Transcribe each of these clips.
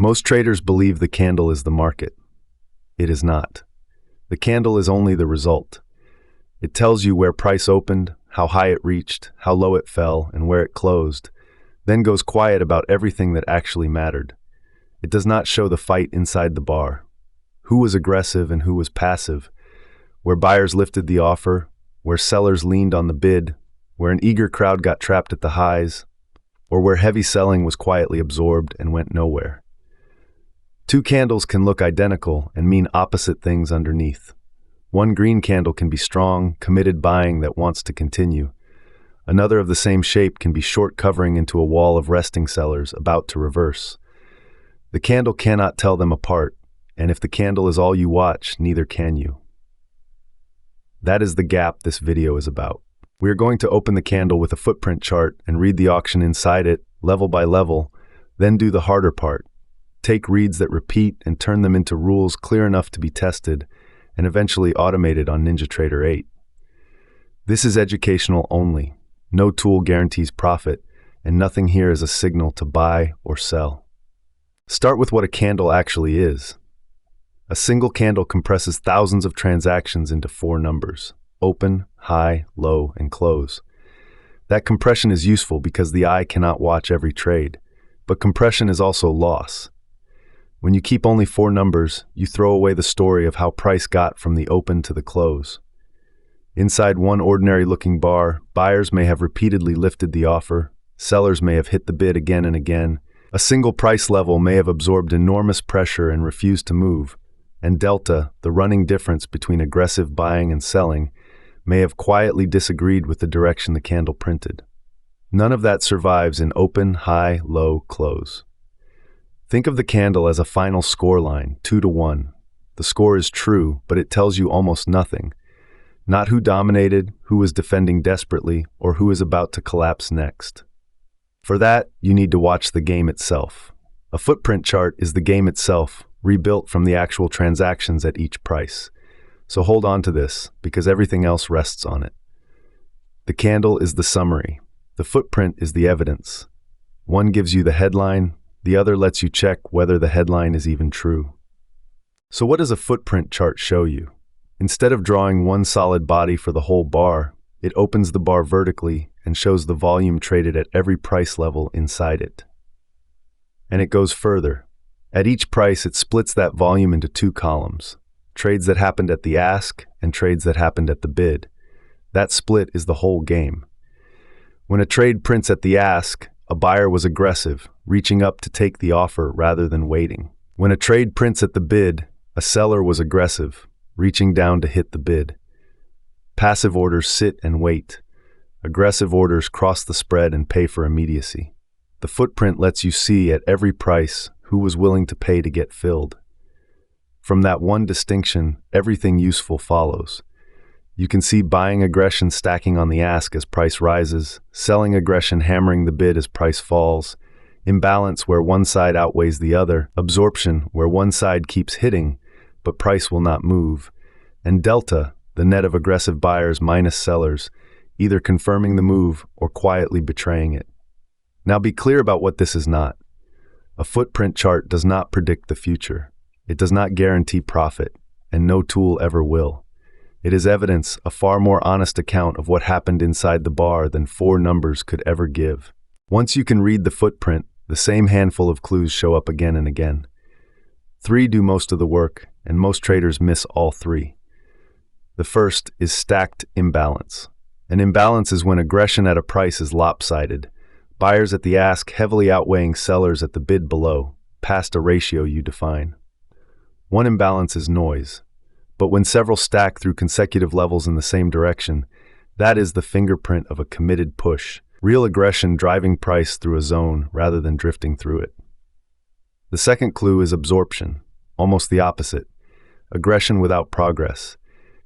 Most traders believe the candle is the market. It is not. The candle is only the result. It tells you where price opened, how high it reached, how low it fell, and where it closed, then goes quiet about everything that actually mattered. It does not show the fight inside the bar. Who was aggressive and who was passive, where buyers lifted the offer, where sellers leaned on the bid, where an eager crowd got trapped at the highs, or where heavy selling was quietly absorbed and went nowhere. Two candles can look identical and mean opposite things underneath. One green candle can be strong, committed buying that wants to continue. Another of the same shape can be short covering into a wall of resting sellers about to reverse. The candle cannot tell them apart, and if the candle is all you watch, neither can you. That is the gap this video is about. We are going to open the candle with a footprint chart and read the auction inside it, level by level, then do the harder part. Take reads that repeat and turn them into rules clear enough to be tested and eventually automated on NinjaTrader 8. This is educational only. No tool guarantees profit, and nothing here is a signal to buy or sell. Start with what a candle actually is. A single candle compresses thousands of transactions into 4 numbers: open, high, low, and close. That compression is useful because the eye cannot watch every trade, but compression is also loss. When you keep only 4 numbers, you throw away the story of how price got from the open to the close. Inside one ordinary-looking bar, buyers may have repeatedly lifted the offer, sellers may have hit the bid again and again, a single price level may have absorbed enormous pressure and refused to move, and delta, the running difference between aggressive buying and selling, may have quietly disagreed with the direction the candle printed. None of that survives in open, high, low, close. Think of the candle as a final score line, 2-1. The score is true, but it tells you almost nothing. Not who dominated, who was defending desperately, or who is about to collapse next. For that, you need to watch the game itself. A footprint chart is the game itself, rebuilt from the actual transactions at each price. So hold on to this, because everything else rests on it. The candle is the summary. The footprint is the evidence. One gives you the headline, the other lets you check whether the headline is even true. So what does a footprint chart show you? Instead of drawing one solid body for the whole bar, it opens the bar vertically and shows the volume traded at every price level inside it. And it goes further. At each price, it splits that volume into 2 columns, trades that happened at the ask and trades that happened at the bid. That split is the whole game. When a trade prints at the ask, a buyer was aggressive, reaching up to take the offer rather than waiting. When a trade prints at the bid, a seller was aggressive, reaching down to hit the bid. Passive orders sit and wait. Aggressive orders cross the spread and pay for immediacy. The footprint lets you see at every price who was willing to pay to get filled. From that one distinction, everything useful follows. You can see buying aggression stacking on the ask as price rises, selling aggression hammering the bid as price falls, imbalance where one side outweighs the other, absorption where one side keeps hitting, but price will not move, and delta, the net of aggressive buyers minus sellers, either confirming the move or quietly betraying it. Now be clear about what this is not. A footprint chart does not predict the future. It does not guarantee profit, and no tool ever will. It is evidence, a far more honest account of what happened inside the bar than 4 numbers could ever give. Once you can read the footprint, the same handful of clues show up again and again. 3 do most of the work, and most traders miss all 3. The first is stacked imbalance. An imbalance is when aggression at a price is lopsided, buyers at the ask heavily outweighing sellers at the bid below, past a ratio you define. One imbalance is noise, but when several stack through consecutive levels in the same direction, that is the fingerprint of a committed push, real aggression driving price through a zone rather than drifting through it. The second clue is absorption, almost the opposite, aggression without progress.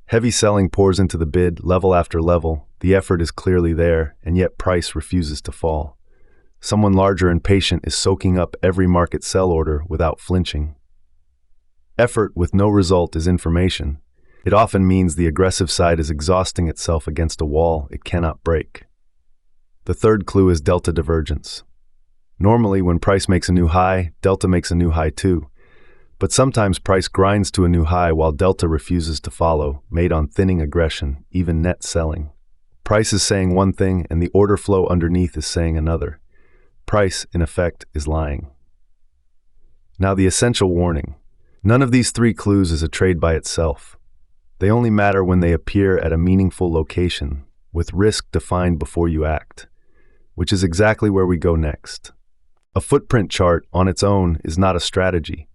Heavy selling pours into the bid, level after level, the effort is clearly there, and yet price refuses to fall. Someone larger and patient is soaking up every market sell order without flinching. Effort with no result is information. It often means the aggressive side is exhausting itself against a wall it cannot break. The third clue is delta divergence. Normally, when price makes a new high, delta makes a new high too. But sometimes price grinds to a new high while delta refuses to follow, made on thinning aggression, even net selling. Price is saying one thing and the order flow underneath is saying another. Price, in effect, is lying. Now the essential warning. None of these three clues is a trade by itself. They only matter when they appear at a meaningful location, with risk defined before you act, which is exactly where we go next. A footprint chart on its own is not a strategy.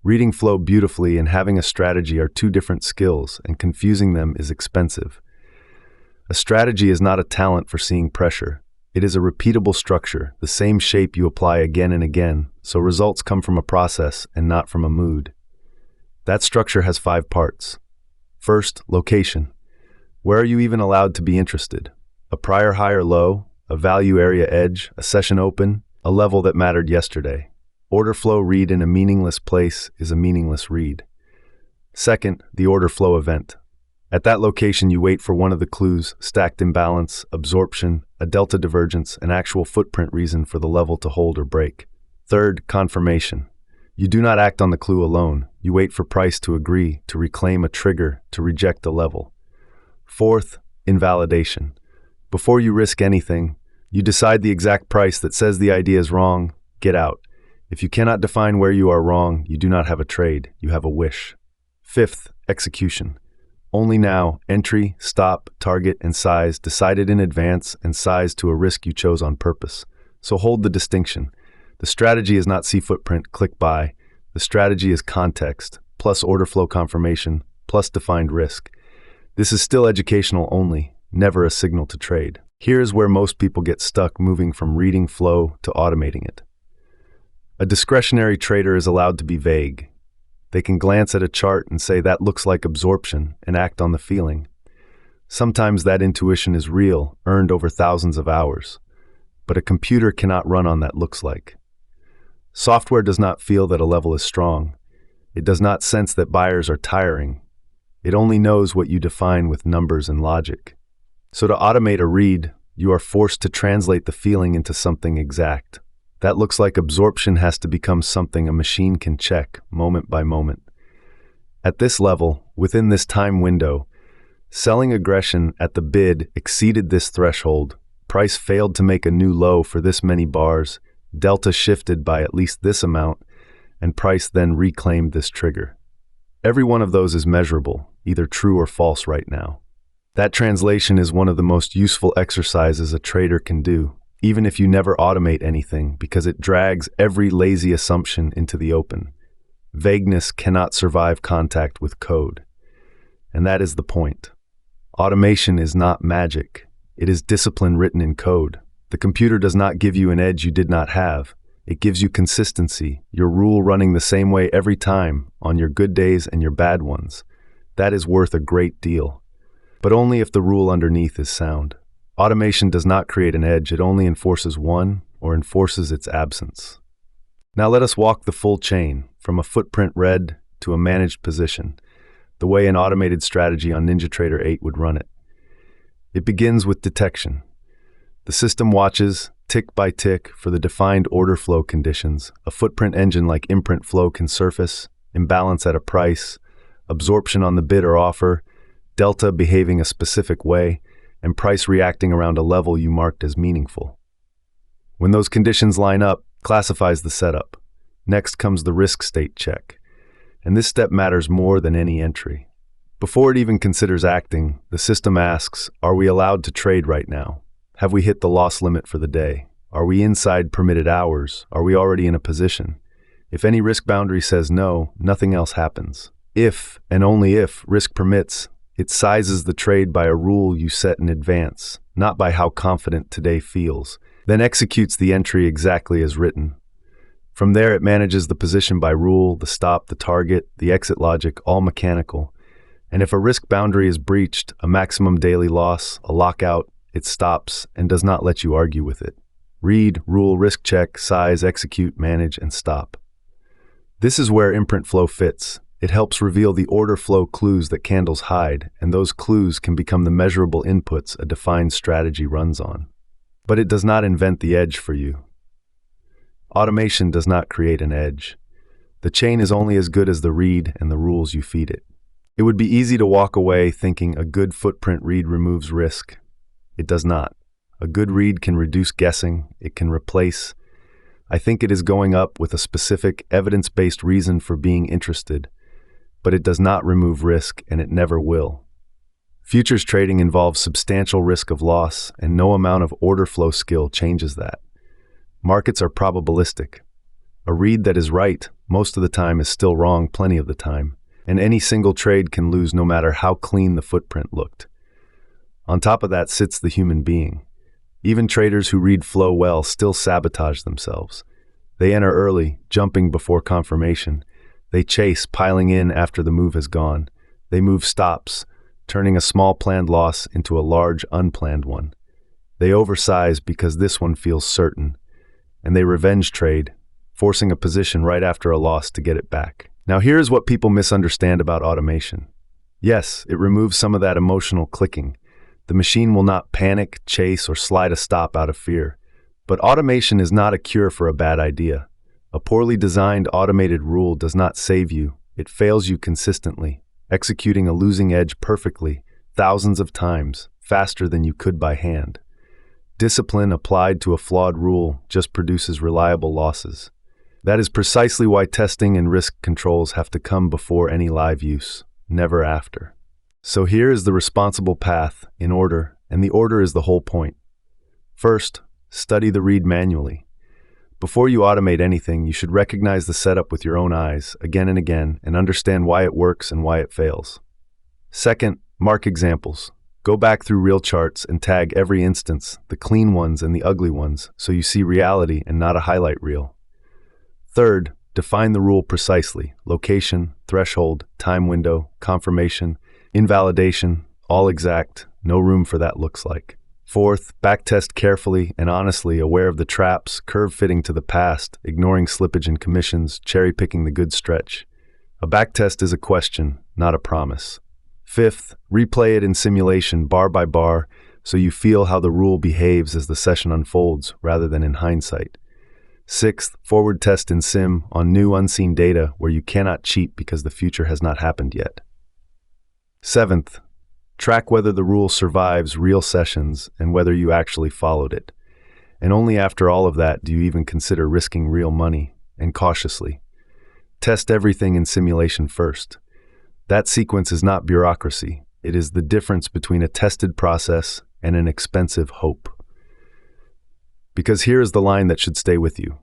Reading flow beautifully and having a strategy are two different skills, and confusing them is expensive. A strategy is not a talent for seeing pressure. It is a repeatable structure, the same shape you apply again and again, so results come from a process and not from a mood. That structure has 5 parts. First, location. Where are you even allowed to be interested? A prior high or low, a value area edge, a session open, a level that mattered yesterday. Order flow read in a meaningless place is a meaningless read. Second, the order flow event. At that location, you wait for one of the clues: stacked imbalance, absorption, a delta divergence, an actual footprint reason for the level to hold or break. Third, confirmation. You do not act on the clue alone. You wait for price to agree, to reclaim a trigger, to reject a level. Fourth, invalidation. Before you risk anything, you decide the exact price that says the idea is wrong. Get out. If you cannot define where you are wrong, you do not have a trade, you have a wish. Fifth, execution. Only now, entry, stop, target, and size decided in advance and size to a risk you chose on purpose. So hold the distinction. The strategy is not see footprint, click buy. The strategy is context, plus order flow confirmation, plus defined risk. This is still educational only, never a signal to trade. Here is where most people get stuck, moving from reading flow to automating it. A discretionary trader is allowed to be vague. They can glance at a chart and say that looks like absorption and act on the feeling. Sometimes that intuition is real, earned over thousands of hours. But a computer cannot run on that looks like. Software does not feel that a level is strong. It does not sense that buyers are tiring. It only knows what you define with numbers and logic. So to automate a read, you are forced to translate the feeling into something exact. That looks like absorption has to become something a machine can check moment by moment. At this level, within this time window, selling aggression at the bid exceeded this threshold, price failed to make a new low for this many bars, delta shifted by at least this amount, and price then reclaimed this trigger. Every one of those is measurable, either true or false right now. That translation is one of the most useful exercises a trader can do, even if you never automate anything, because it drags every lazy assumption into the open. Vagueness cannot survive contact with code. And that is the point. Automation is not magic. It is discipline written in code. The computer does not give you an edge you did not have. It gives you consistency, your rule running the same way every time, on your good days and your bad ones. That is worth a great deal. But only if the rule underneath is sound. Automation does not create an edge, it only enforces one, or enforces its absence. Now let us walk the full chain, from a footprint read to a managed position, the way an automated strategy on NinjaTrader 8 would run it. It begins with detection. The system watches, tick by tick, for the defined order flow conditions. A footprint engine like imprint flow can surface, imbalance at a price, absorption on the bid or offer, delta behaving a specific way, and price reacting around a level you marked as meaningful. When those conditions line up, classifies the setup. Next comes the risk state check, and this step matters more than any entry. Before it even considers acting, the system asks, are we allowed to trade right now? Have we hit the loss limit for the day? Are we inside permitted hours? Are we already in a position? If any risk boundary says no, nothing else happens. If, and only if, risk permits, it sizes the trade by a rule you set in advance, not by how confident today feels, then executes the entry exactly as written. From there, it manages the position by rule, the stop, the target, the exit logic, all mechanical. And if a risk boundary is breached, a maximum daily loss, a lockout, it stops and does not let you argue with it. Read, rule, risk check, size, execute, manage, and stop. This is where imprint flow fits. It helps reveal the order flow clues that candles hide, and those clues can become the measurable inputs a defined strategy runs on. But it does not invent the edge for you. Automation does not create an edge. The chain is only as good as the read and the rules you feed it. It would be easy to walk away thinking a good footprint read removes risk. It does not. A good read can reduce guessing, it can replace. I think it is going up with a specific evidence-based reason for being interested, but it does not remove risk and it never will. Futures trading involves substantial risk of loss, and no amount of order flow skill changes that. Markets are probabilistic. A read that is right most of the time is still wrong plenty of the time, and any single trade can lose no matter how clean the footprint looked. On top of that sits the human being. Even traders who read flow well still sabotage themselves. They enter early, jumping before confirmation. They chase, piling in after the move has gone. They move stops, turning a small planned loss into a large unplanned one. They oversize because this one feels certain, and they revenge trade, forcing a position right after a loss to get it back. Now here's what people misunderstand about automation. Yes, it removes some of that emotional clicking. The machine will not panic, chase, or slide a stop out of fear. But automation is not a cure for a bad idea. A poorly designed automated rule does not save you. It fails you consistently, executing a losing edge perfectly, thousands of times, faster than you could by hand. Discipline applied to a flawed rule just produces reliable losses. That is precisely why testing and risk controls have to come before any live use, never after. So here is the responsible path, in order, and the order is the whole point. First, study the read manually. Before you automate anything, you should recognize the setup with your own eyes, again and again, and understand why it works and why it fails. Second, mark examples. Go back through real charts and tag every instance, the clean ones and the ugly ones, so you see reality and not a highlight reel. Third, define the rule precisely. Location, threshold, time window, confirmation, invalidation, all exact, no room for that looks like. Fourth, backtest carefully and honestly, aware of the traps, curve fitting to the past, ignoring slippage and commissions, cherry-picking the good stretch. A backtest is a question, not a promise. Fifth, replay it in simulation bar by bar so you feel how the rule behaves as the session unfolds rather than in hindsight. Sixth, forward test in sim on new unseen data where you cannot cheat because the future has not happened yet. Seventh, track whether the rule survives real sessions and whether you actually followed it. And only after all of that do you even consider risking real money, and cautiously. Test everything in simulation first. That sequence is not bureaucracy. It is the difference between a tested process and an expensive hope. Because here is the line that should stay with you.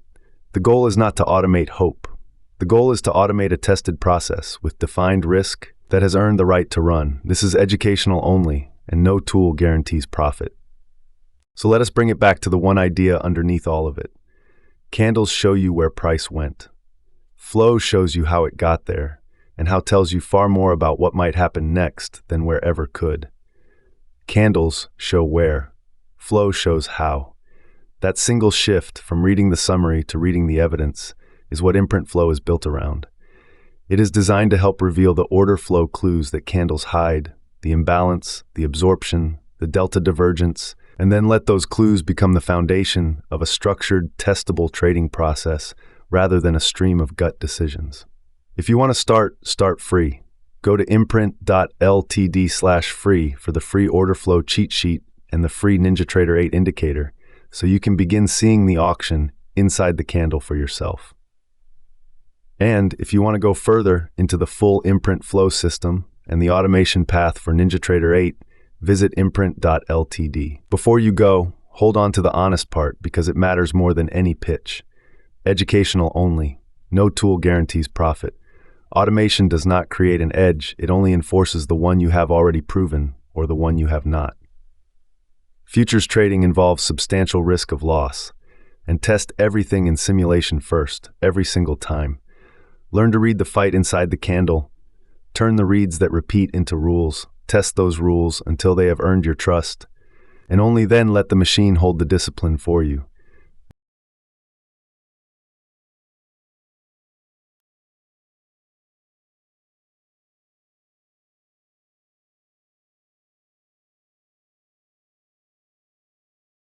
The goal is not to automate hope. The goal is to automate a tested process with defined risk that has earned the right to run. This is educational only, and no tool guarantees profit. So let us bring it back to the one idea underneath all of it. Candles show you where price went. Flow shows you how it got there, and how tells you far more about what might happen next than wherever could. Candles show where. Flow shows how. That single shift from reading the summary to reading the evidence is what Imprint Flow is built around. It is designed to help reveal the order flow clues that candles hide, the imbalance, the absorption, the delta divergence, and then let those clues become the foundation of a structured, testable trading process rather than a stream of gut decisions. If you want to start free. Go to imprint.ltd/free for the free order flow cheat sheet and the free NinjaTrader 8 indicator so you can begin seeing the auction inside the candle for yourself. And if you want to go further into the full Imprint Flow system and the automation path for NinjaTrader 8, visit imprint.ltd. Before you go, hold on to the honest part because it matters more than any pitch. Educational only. No tool guarantees profit. Automation does not create an edge, it only enforces the one you have already proven or the one you have not. Futures trading involves substantial risk of loss, and test everything in simulation first, every single time. Learn to read the fight inside the candle. Turn the reads that repeat into rules. Test those rules until they have earned your trust, and only then let the machine hold the discipline for you.